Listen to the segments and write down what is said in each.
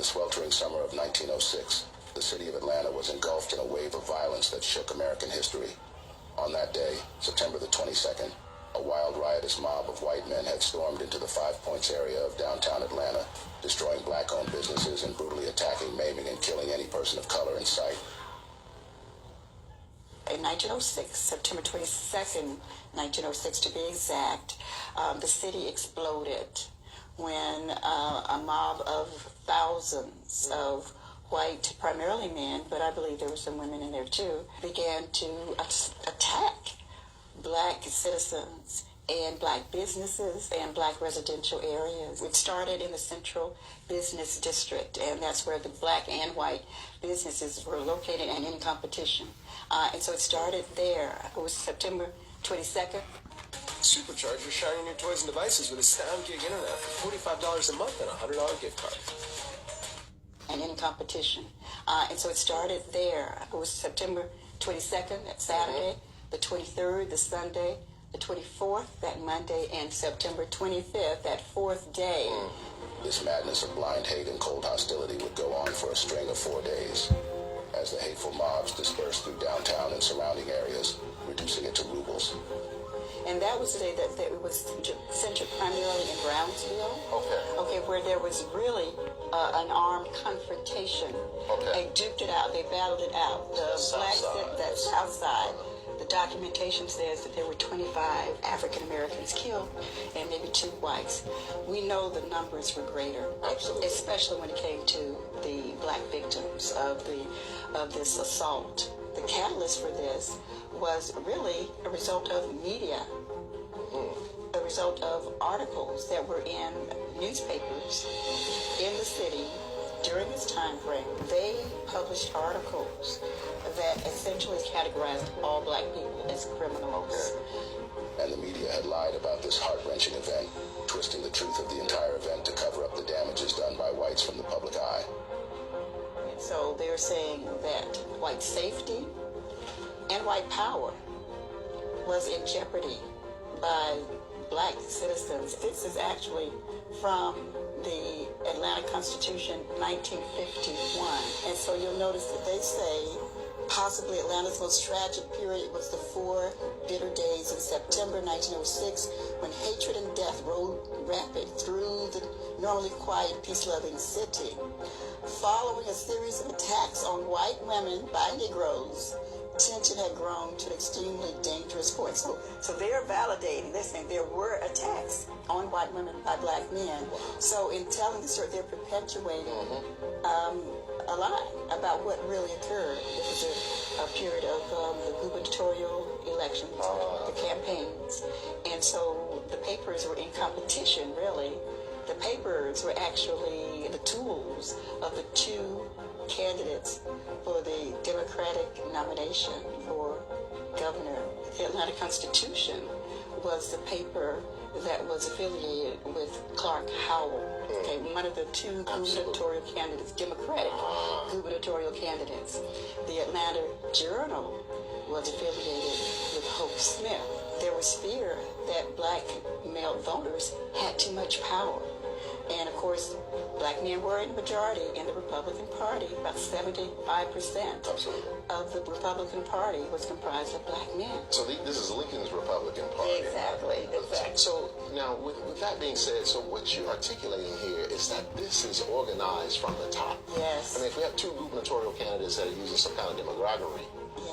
the sweltering summer of 1906, the city of Atlanta was engulfed in a wave of violence that shook American history. On that day, September the 22nd, a wild riotous mob of white men had stormed into the Five Points area of downtown Atlanta, destroying black-owned businesses and brutally attacking, maiming, and killing any person of color in sight. In 1906, September 22nd, 1906 to be exact, the city exploded when a mob of thousands of white, primarily men, but I believe there were some women in there too, began to attack black citizens and black businesses and black residential areas. It started in the Central Business District, and that's where the black and white businesses were located and in competition. And so it started there. It was September 22nd. Supercharge your shiny new toys and devices with a sound gig internet for $45 a month and a $100 gift card. And in competition. And so it started there. It was September 22nd, that Saturday, the 23rd, the Sunday, the 24th, that Monday, and September 25th, that fourth day. This madness of blind hate and cold hostility would go on for a string of 4 days, as the hateful mobs dispersed through downtown and surrounding areas, reducing it to rubles. And that was the day that it was centered primarily in Brownsville. Okay, where there was really an armed confrontation. They duked it out. They battled it out. The south side. The documentation says that there were 25 African Americans killed and maybe 2 whites. We know the numbers were greater, especially when it came to the black victims of this assault. The catalyst for this was really a result of media, a result of articles that were in newspapers in the city during this time frame. They published articles that essentially categorized all black people as criminals. And the media had lied about this heart-wrenching event, twisting the truth of the entire event to cover up the damages done by whites from the public eye. And so they're saying that white safety and white power was in jeopardy by black citizens. This is actually from the Atlanta Constitution, 1951. And so you'll notice that they say possibly Atlanta's most tragic period was the 4 bitter days in September 1906 when hatred and death rode rapid through the normally quiet, peace-loving city. Following a series of attacks on white women by Negroes, tension had grown to an extremely dangerous point. So they're validating, they're saying there were attacks on white women by black men. So in telling the story, they're perpetuating a lie about what really occurred. It was a period of the gubernatorial elections, the campaigns. And so the papers were in competition, really. The papers were actually the tools of the 2 candidates for the Democratic nomination for governor. The Atlanta Constitution was the paper that was affiliated with Clark Howell, one of the 2 gubernatorial candidates, Democratic gubernatorial candidates. The Atlanta Journal was affiliated with Hope Smith. There was fear that black male voters had too much power. And of course, black men were in the majority in the Republican Party. About 75% of the Republican Party was comprised of black men. So this is Lincoln's Republican Party. Exactly. So now, with that being said, so what you're articulating here is that this is organized from the top. Yes. I mean, if we have 2 gubernatorial candidates that are using some kind of demagoguery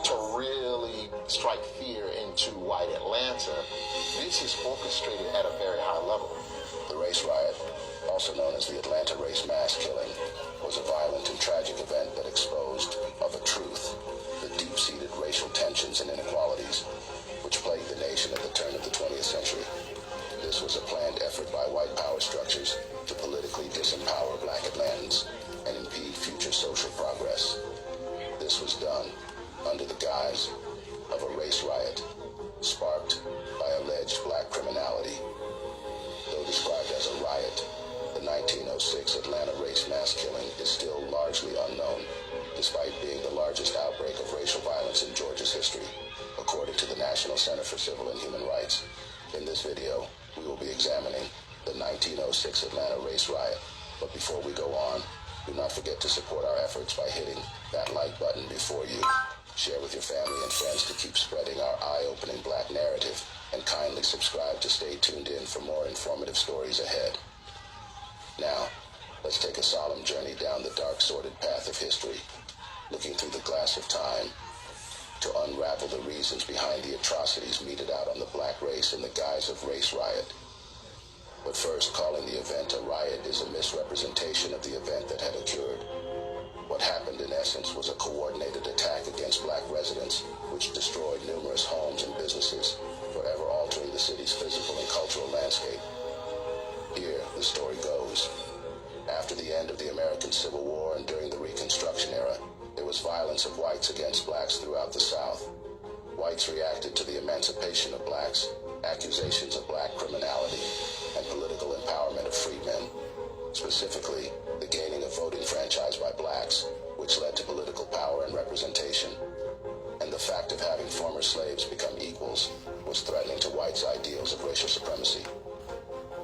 to really strike fear into white Atlanta, this is orchestrated at a very high level. The race riot, also known as the Atlanta race mass killing, was a violent and tragic event that exposed of a truth the deep-seated racial tensions and inequalities which plagued the nation at the turn of the 20th century. This was a planned effort by white power structures to politically disempower black Atlantans and impede future social progress. This was done under the guise of a race riot sparked by alleged black criminality. Though described as a riot, the 1906 Atlanta race mass killing is still largely unknown, despite being the largest outbreak of racial violence in Georgia's history, according to the National Center for Civil and Human Rights. In this video, we will be examining the 1906 Atlanta race riot. But before we go on, Do not forget to support our efforts by hitting that like button before you. Share with your family and friends to keep spreading our eye-opening black narrative, and kindly subscribe to stay tuned in for more informative stories ahead. Now, let's take a solemn journey down the dark, sordid path of history, looking through the glass of time to unravel the reasons behind the atrocities meted out on the black race in the guise of race riot. But first, calling the event a riot is a misrepresentation of the event that had occurred. What happened, in essence, was a coordinated attack against black residents, which destroyed numerous homes and businesses, forever altering the city's physical and cultural landscape. Here, the story goes. After the end of the American Civil War and during the Reconstruction era, there was violence of whites against blacks throughout the South. Whites reacted to the emancipation of blacks, accusations of black criminality, and political empowerment of freedmen. Specifically, the gaining of voting franchise by blacks, which led to political power and representation. And the fact of having former slaves become equals was threatening to whites' ideals of racial supremacy.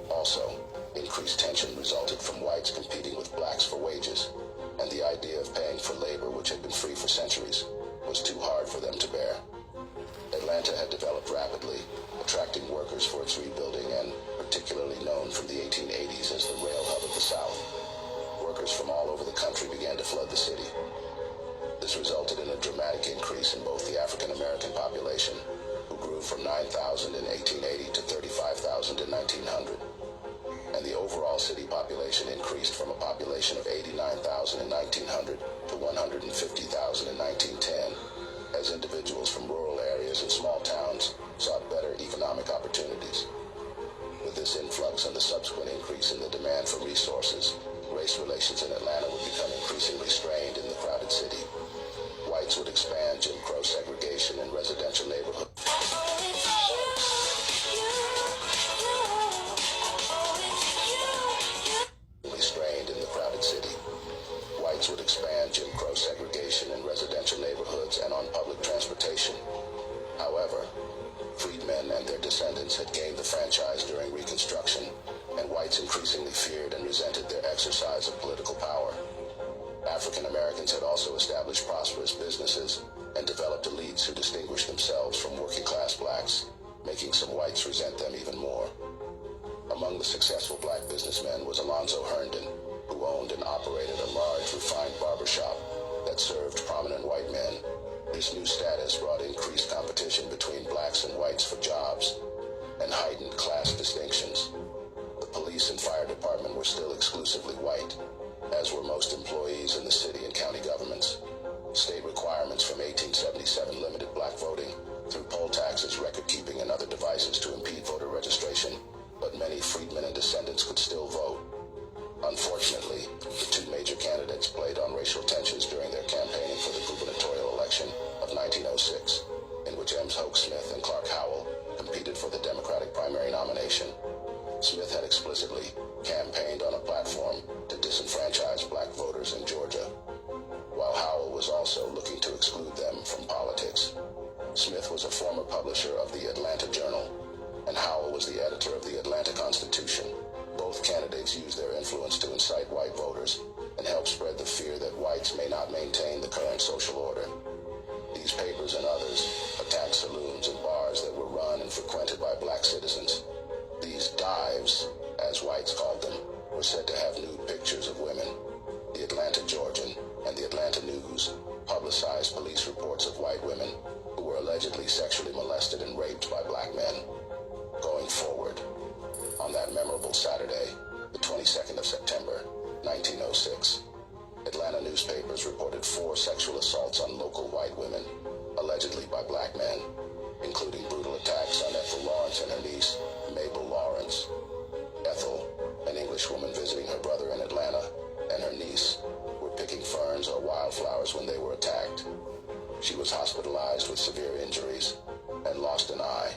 Also, increased tension resulted from whites competing with blacks for wages, and the idea of paying for labor which had been free for centuries was too hard for them to bear. Atlanta had developed rapidly, attracting workers for its rebuilding and particularly known from the 1880s as the rail hub of the South. Workers from all over the country began to flood the city. This resulted in a dramatic increase in both the African American population, who grew from 9,000 in 1880 to 35,000 in 1900. And the overall city population increased from a population of 89,000 in 1900 to 150,000 in 1910, as individuals from rural areas and small towns sought better economic opportunities. With this influx and the subsequent increase in the demand for resources, race relations in Atlanta would become increasingly strained in the crowded city. Whites would expand Jim Crow segregation in residential neighborhoods. Would expand Jim Crow segregation in residential neighborhoods and on public transportation. However, freedmen and their descendants had gained the franchise during Reconstruction, and whites increasingly feared and resented their exercise of political power. African Americans had also established prosperous businesses and developed elites who distinguished themselves from working-class blacks, making some whites resent them even more. Among the successful black businessmen was Alonzo Herndon, who owned and operated a large, refined barbershop that served prominent white men. This new status brought increased competition between blacks and whites for jobs and heightened class distinctions. The police and fire department were still exclusively white, as were most employees in the city and county governments. State requirements from 1877 limited black voting through poll taxes, record-keeping, and other devices to impede voter registration, but many freedmen and descendants could still vote. Unfortunately, the two major candidates played on racial tensions during their campaigning for the gubernatorial election of 1906, in which Ems Hoke Smith and Clark Howell competed for the Democratic primary nomination. Smith had explicitly campaigned on a platform to disenfranchise black voters in Georgia, while Howell was also looking to exclude them from politics. Smith was a former publisher of the Atlanta Journal, and Howell was the editor of the Atlanta Constitution. Both candidates used their influence to incite white voters and help spread the fear that whites may not maintain the current social order. These papers and others attacked saloons and bars that were run and frequented by black citizens. These dives, as whites called them, were said to have nude pictures of women. The Atlanta Georgian and the Atlanta News publicized police reports of white women who were allegedly sexually molested and raped by black men. Going forward, on that memorable Saturday, the 22nd of September, 1906, Atlanta newspapers reported 4 sexual assaults on local white women, allegedly by black men, including brutal attacks on Ethel Lawrence and her niece, Mabel Lawrence. Ethel, an English woman visiting her brother in Atlanta, and her niece were picking ferns or wildflowers when they were attacked. She was hospitalized with severe injuries and lost an eye.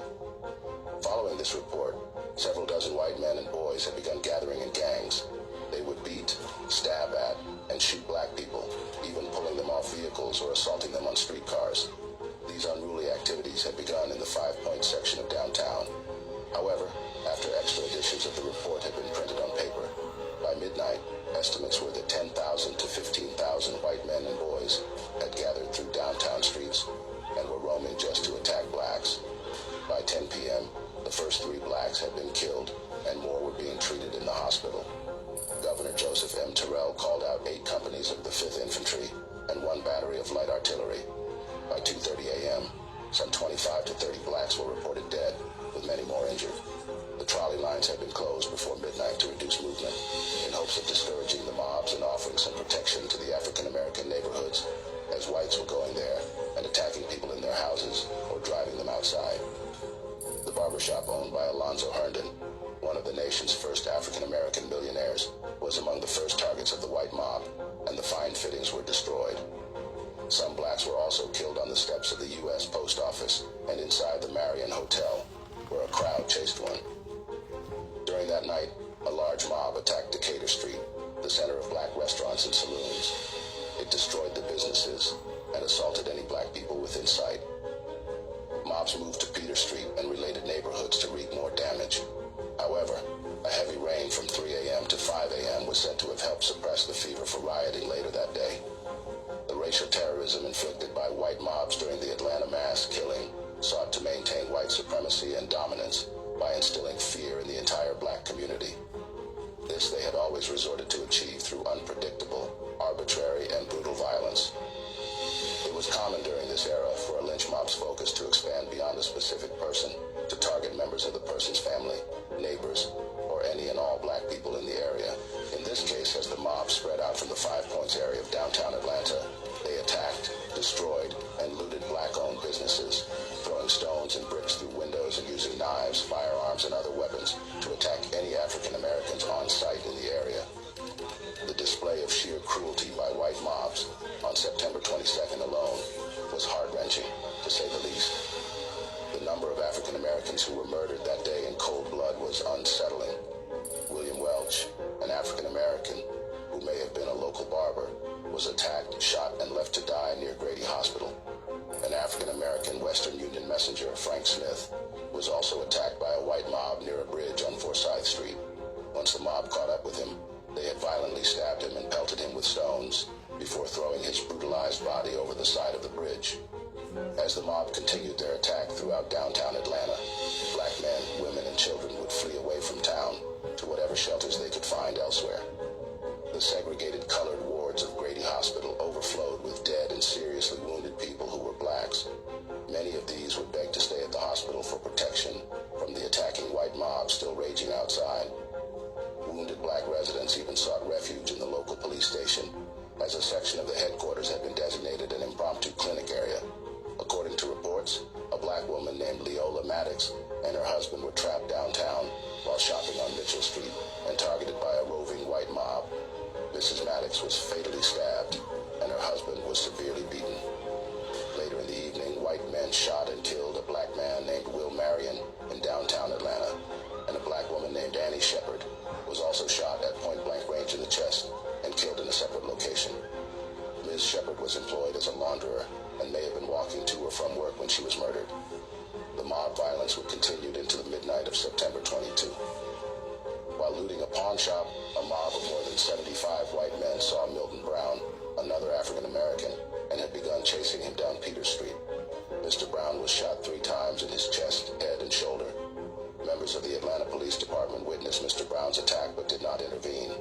Following this report, several dozen white men and boys had begun gathering in gangs. They would beat, stab at, and shoot black people, even pulling them off vehicles or assaulting them on streetcars. These unruly activities had begun in the 5 Point section of downtown. However, after extra editions of the report had been printed on paper, by midnight midnight, estimates were that 10,000 to 15,000 white men and boys had gathered through downtown streets and were roaming just to attack blacks. By 10 p.m., the first 3 blacks had been killed, and more were being treated in the hospital. Governor Joseph M. Terrell called out 8 companies of the 5th Infantry and 1 battery of light artillery. By 2:30 a.m., some 25 to 30 blacks were reported dead, with many more injured. The trolley lines had been closed before midnight to reduce movement, in hopes of discouraging the mobs and offering some protection to the African-American neighborhoods, as whites were going there and attacking people in their houses or driving them outside. The barbershop owned by Alonzo Herndon, one of the nation's first African-American millionaires, was among the first targets of the white mob, and the fine fittings were destroyed. Some blacks were also killed on the steps of the U.S. Post Office and inside the Marion Hotel, where a crowd chased one. During that night, a large mob attacked Decatur Street, the center of black restaurants and saloons. It destroyed the businesses and assaulted any black people within sight. Mobs moved to Peter Street and related neighborhoods to wreak more damage. However, a heavy rain from 3 a.m. to 5 a.m. was said to have helped suppress the fever for rioting later that day. The racial terrorism inflicted by white mobs during the Atlanta mass killing sought to maintain white supremacy and dominance by instilling fear in the entire black community. This they had always resorted to achieve through unpredictable, arbitrary, and brutal violence. It was common during this era for a lynch mob's focus to expand beyond a specific person to target members of the person's family, neighbors, or any and all black people in the area. In this case, as the mob spread out from the 5 Points area of downtown Atlanta, they attacked, destroyed, and looted black-owned businesses, throwing stones and bricks through windows and using knives, firearms, and other weapons to attack any African Americans on site in the area. The display of sheer cruelty by white mobs on September 22nd alone was heart-wrenching, to say the least. The number of African Americans who were murdered that day in cold blood was unsettling. William Welch, an African American who may have been a local barber, was attacked, shot, and left to die near Grady Hospital. An African American Western Union messenger, Frank Smith, was also attacked by a white mob near a bridge on Forsyth Street. Once the mob caught up with him, they had violently stabbed him and pelted him with stones before throwing his brutalized body over the side of the bridge. As the mob continued their attack throughout downtown Atlanta, black men, women, and children would flee away from town to whatever shelters they could find elsewhere. The segregated colored wards of Grady Hospital overflowed with dead and seriously wounded people who were blacks. Many of these would beg to stay at the hospital for protection from the attacking white mob still raging outside. Wounded black residents even sought refuge in the local police station, as a section of the headquarters had been designated an impromptu clinic area. According to reports, a black woman named Leola Maddox and her husband were trapped downtown while shopping on Mitchell Street and targeted by a roving white mob. Mrs. Maddox was fatally stabbed, and her husband was severely beaten. Later in the evening, white men shot and killed a black man named Will Marion in downtown Atlanta, and a black woman named Annie Shepard was also shot at point-blank range in the chest and killed in a separate location. Ms. Shepard was employed as a launderer and may have been walking to or from work when she was murdered. The mob violence would continue into the midnight of September 22. While looting a pawn shop, a mob of more than 75 white men saw Milton Brown, another African American, and had begun chasing him down Peter Street. Mr. Brown was shot 3 times in his chest, head, and shoulder. Members of the Atlanta Police Department witnessed Mr. Brown's attack but did not intervene.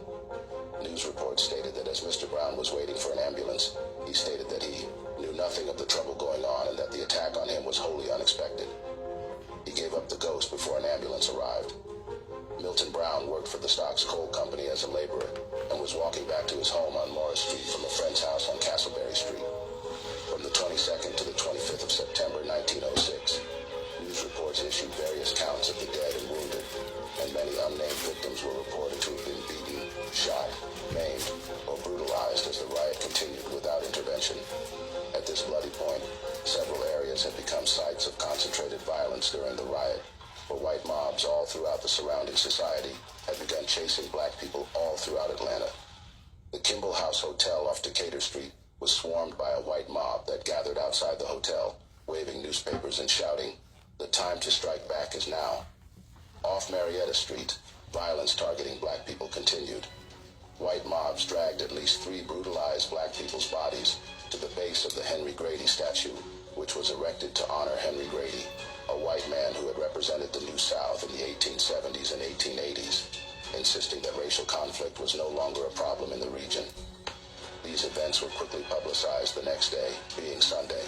News reports stated that as Mr. Brown was waiting for an ambulance, he stated that he knew nothing of the trouble going on and that the attack on him was wholly unexpected. He gave up the ghost before an ambulance arrived. Milton Brown worked for the Stocks Coal Company as a laborer and was walking back to his home on Morris Street from a friend's house on Castleberry Street. From the 22nd to the 25th of September 1906, news reports issued various counts of the dead and wounded, and many unnamed victims were reported to have been beaten, shot, maimed, or brutalized as the riot continued without intervention. At this bloody point, several areas had become sites of concentrated violence during the riot, where white mobs all throughout the surrounding society had begun chasing black people all throughout Atlanta. The Kimball House Hotel off Decatur Street was swarmed by a white mob that gathered outside the hotel, waving newspapers and shouting, "The time to strike back is now." Off Marietta Street, violence targeting black people continued. White mobs dragged at least 3 brutalized black people's bodies to the base of the Henry Grady statue, which was erected to honor Henry Grady, a white man who had represented the New South in the 1870s and 1880s, insisting that racial conflict was no longer a problem in the region. These events were quickly publicized the next day, being Sunday.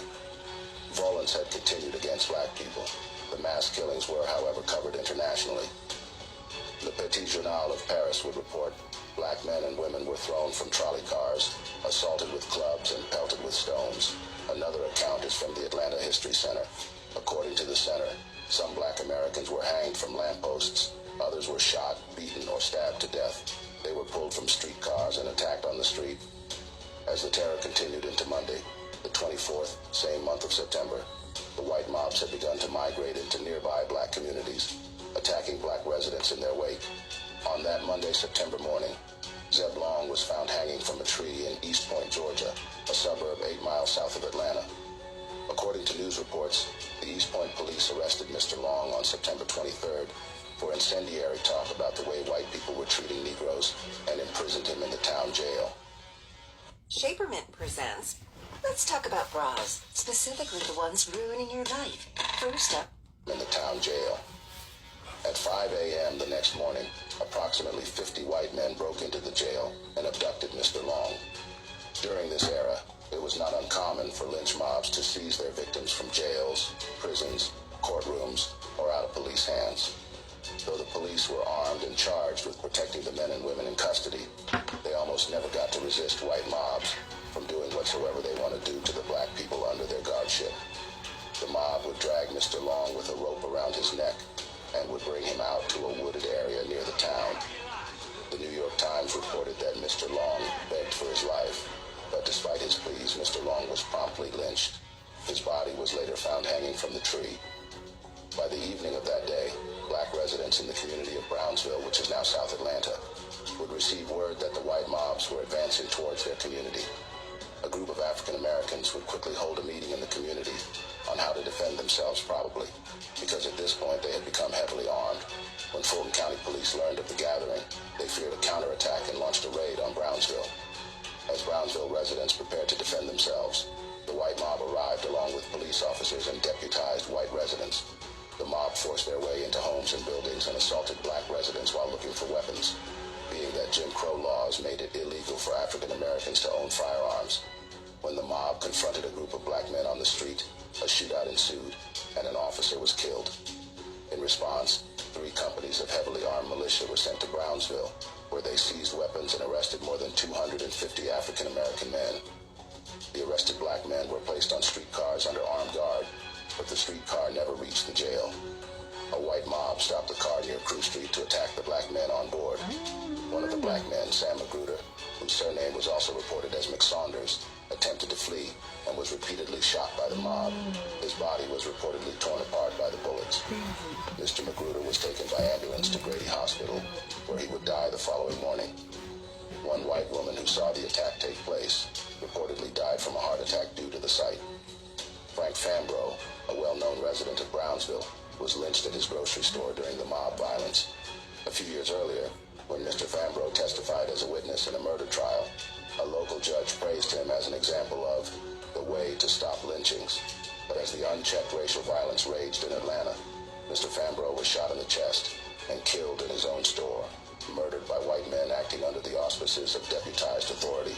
Violence had continued against black people. The mass killings were, however, covered internationally. Le Petit Journal of Paris would report black men and women were thrown from trolley cars, assaulted with clubs, and pelted with stones. Another account is from the Atlanta History Center. According to the center, some black Americans were hanged from lampposts. Others were shot, beaten, or stabbed to death. They were pulled from streetcars and attacked on the street. As the terror continued into Monday, the 24th, same month of September, the white mobs had begun to migrate into nearby black communities, attacking black residents in their wake. On that Monday, September morning, Zeb Long was found hanging from a tree in East Point, Georgia, a suburb 8 miles south of Atlanta. According to news reports, the East Point police arrested Mr. Long on September 23rd for incendiary talk about the way white people were treating Negroes and imprisoned him in the town jail. Shapermint presents, let's talk about bras, specifically the ones ruining your life. First up, In the town jail. At 5 a.m. the next morning, approximately 50 white men broke into the jail and abducted Mr. Long. During this era, it was not uncommon for lynch mobs to seize their victims from jails, prisons, courtrooms, or out of police hands. Though the police were armed and charged with protecting the men and women in custody, they almost never got to resist white mobs from doing whatsoever they want to do to the black people under their guardianship. The mob would drag Mr. Long with a rope around his neck and would bring him out to a wooded area near the town. The New York Times reported that Mr. Long begged for his life, but despite his pleas, Mr. Long was promptly lynched. His body was later found hanging from the tree. By the evening of that day, black residents in the community of Brownsville, which is now South Atlanta, would receive word that the white mobs were advancing towards their community. A group of African Americans would quickly hold a meeting in the community on how to defend themselves, probably, because at this point they had become heavily armed. When Fulton County Police learned of the gathering, they feared a counterattack and launched a raid on Brownsville. As Brownsville residents prepared to defend themselves, the white mob arrived along with police officers and deputized white residents. The mob forced their way into homes and buildings and assaulted black residents while looking for weapons, being that Jim Crow laws made it illegal for African Americans to own firearms. When the mob confronted a group of black men on the street, a shootout ensued, and an officer was killed. In response, 3 companies of heavily armed militia were sent to Brownsville, where they seized weapons and arrested more than 250 African American men. The arrested black men were placed on streetcars under armed guard, but the streetcar never reached the jail. A white mob stopped the car near Crew Street to attack the black men on board. One of the black men, Sam Magruder, whose surname was also reported as McSaunders, attempted to flee and was repeatedly shot by the mob. His body was reportedly torn apart by the bullets. Mr. Magruder was taken by ambulance to Grady Hospital, where he would die the following morning. One white woman who saw the attack take place reportedly died from a heart attack due to the sight. Frank Fambro, a well-known resident of Brownsville, was lynched at his grocery store during the mob violence. A few years earlier, when Mr. Fambro testified as a witness in a murder trial, a local judge praised him as an example of the way to stop lynchings. But as the unchecked racial violence raged in Atlanta, Mr. Fambro was shot in the chest and killed in his own store, murdered by white men acting under the auspices of deputized authority.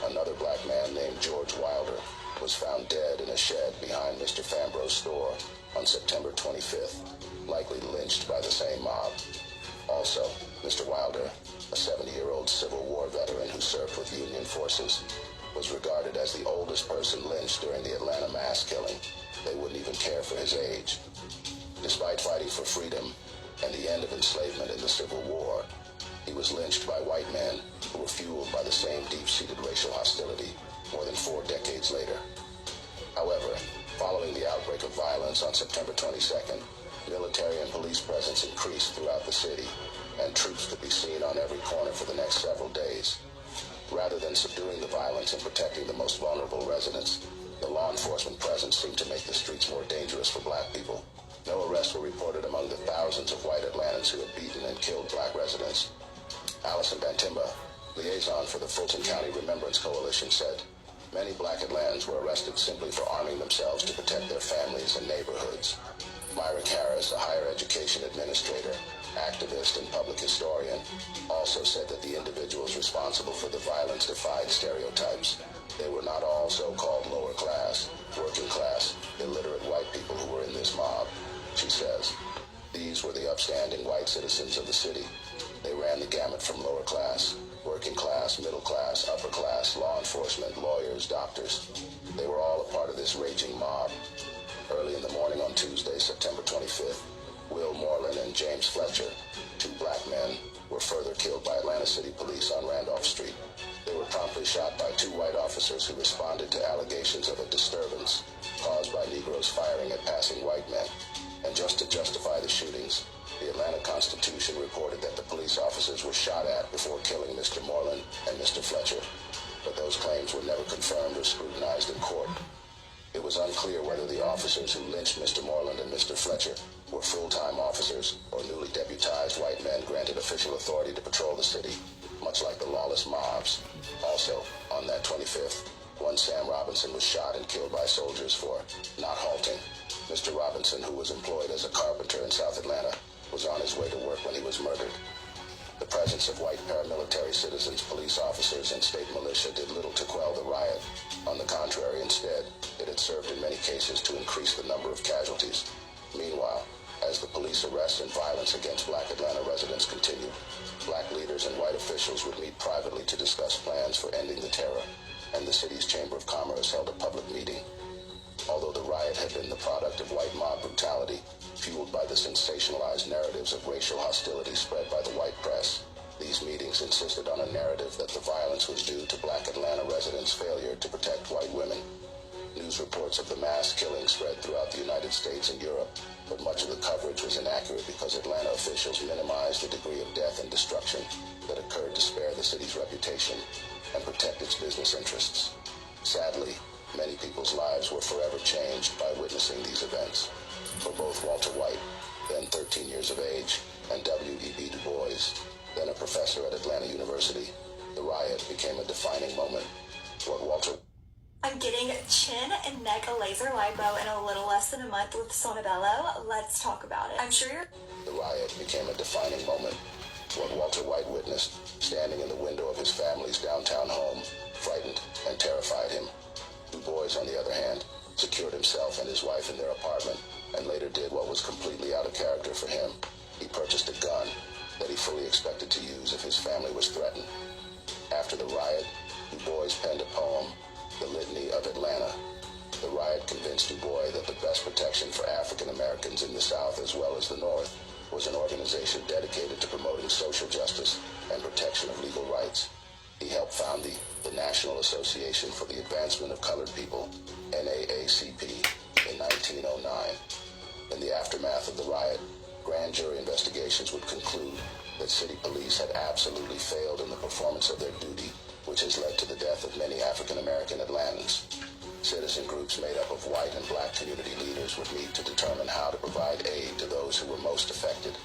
Another black man named George Wilder was found dead in a shed behind Mr. Fambro's store on September 25th, likely lynched by the same mob. Also, Mr. Wilder, a 70-year-old Civil War veteran who served with Union forces, was regarded as the oldest person lynched during the Atlanta mass killing. They wouldn't even care for his age. Despite fighting for freedom and the end of enslavement in the Civil War, he was lynched by white men who were fueled by the same deep-seated racial hostility more than 4 decades later. However, following the outbreak of violence on September 22nd, military and police presence increased throughout the city, and troops could be seen on every corner for the next several days. Rather than subduing the violence and protecting the most vulnerable residents, the law enforcement presence seemed to make the streets more dangerous for black people. No arrests were reported among the thousands of white Atlantans who had beaten and killed black residents. Allison Bantimba, liaison for the Fulton County Remembrance Coalition, said, many black Atlantans were arrested simply for arming themselves to protect their families and neighborhoods. Myrick Harris, a higher education administrator, activist, and public historian, also said that the individuals responsible for the violence defied stereotypes. They were not all so-called lower class, working class, illiterate white people who were in this mob, she says. These were the upstanding white citizens of the city. They ran the gamut from lower class, working class, middle class, upper class, law enforcement, lawyers, doctors. They were all a part of this raging mob. Early in the morning on Tuesday, September 25th, Will Moreland and James Fletcher, two black men, were further killed by Atlanta City Police on Randolph Street. They were promptly shot by two white officers who responded to allegations of a disturbance caused by Negroes firing at passing white men. And just to justify the shootings, the Atlanta Constitution reported that the police officers were shot at before killing Mr. Moreland and Mr. Fletcher, but those claims were never confirmed or scrutinized in court. It was unclear whether the officers who lynched Mr. Moreland and Mr. Fletcher were full-time officers or newly deputized white men granted official authority to patrol the city, much like the lawless mobs. Also, on that 25th, one Sam Robinson was shot and killed by soldiers for not halting. Mr. Robinson, who was employed as a carpenter in South Atlanta, was on his way to work when he was murdered. The presence of white paramilitary citizens, police officers, and state militia did little to quell the riot. On the contrary, instead, it had served in many cases to increase the number of casualties. Meanwhile, as the police arrests and violence against black Atlanta residents continued, black leaders and white officials would meet privately to discuss plans for ending the terror, and the city's Chamber of Commerce held a public meeting. Although the riot had been the product of white mob brutality, fueled by the sensationalized narratives of racial hostility spread by the white press, these meetings insisted on a narrative that the violence was due to black Atlanta residents' failure to protect white women. News reports of the mass killing spread throughout the United States and Europe, but much of the coverage was inaccurate because Atlanta officials minimized the degree of death and destruction that occurred to spare the city's reputation and protect its business interests. Sadly, many people's lives were forever changed by witnessing these events. For both Walter White, then 13 years of age, and W.E.B. Du Bois, then a professor at Atlanta University, the riot became a defining moment. What Walter I'm getting chin and neck laser lipo in a little less than a month with Sonobello. Let's talk about it. I'm sure you're... The riot became a defining moment. What Walter White witnessed, standing in the window of his family's downtown home, frightened and terrified him. Du Bois, on the other hand, secured himself and his wife in their apartment, and later did what was completely out of character for him. He purchased a gun that he fully expected to use if his family was threatened. After the riot, Du Bois penned a poem, The Litany of Atlanta. The riot convinced Du Bois that the best protection for African Americans in the South as well as the North was an organization dedicated to promoting social justice and protection of legal rights. He helped found the National Association for the Advancement of Colored People, NAACP, in 1909. In the aftermath of the riot, grand jury investigations would conclude that city police had absolutely failed in the performance of their duty, which has led to the death of many African American Atlantans. Citizen groups made up of white and black community leaders would meet to determine how to provide aid to those who were most affected.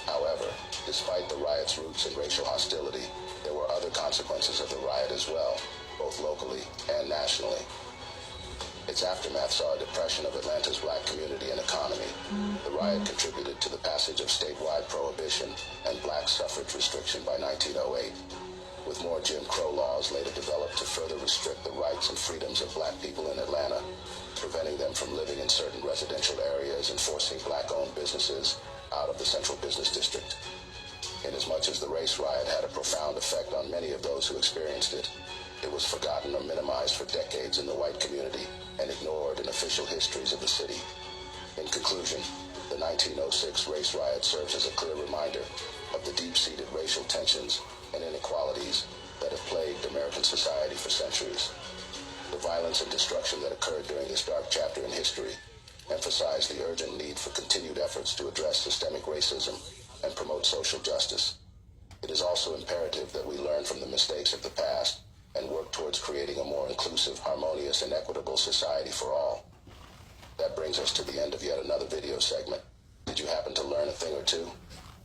However, despite the riot's roots in racial hostility, there were other consequences of the riot as well, both locally and nationally. Its aftermath saw a depression of Atlanta's black community and economy. The riot contributed to the passage of statewide prohibition and black suffrage restriction by 1908. With more Jim Crow laws later developed to further restrict the rights and freedoms of black people in Atlanta, preventing them from living in certain residential areas and forcing black-owned businesses out of the central business district. Inasmuch as the race riot had a profound effect on many of those who experienced it, it was forgotten or minimized for decades in the white community and ignored in official histories of the city. In conclusion, the 1906 race riot serves as a clear reminder of the deep-seated racial tensions and inequalities that have plagued American society for centuries. The violence and destruction that occurred during this dark chapter in history emphasized the urgent need for continued efforts to address systemic racism and promote social justice. It is also imperative that we learn from the mistakes of the past and work towards creating a more inclusive, harmonious, and equitable society for all. That brings us to the end of yet another video segment. Did you happen to learn a thing or two?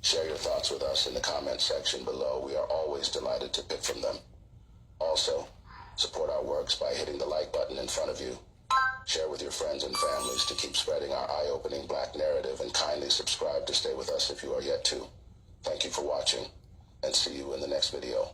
Share your thoughts with us in the comment section below. We are always delighted to pick from them. Also, support our works by hitting the like button in front of you. Share with your friends and families to keep spreading our eye-opening Black narrative, and kindly subscribe to stay with us if you are yet to. Thank you for watching, and see you in the next video.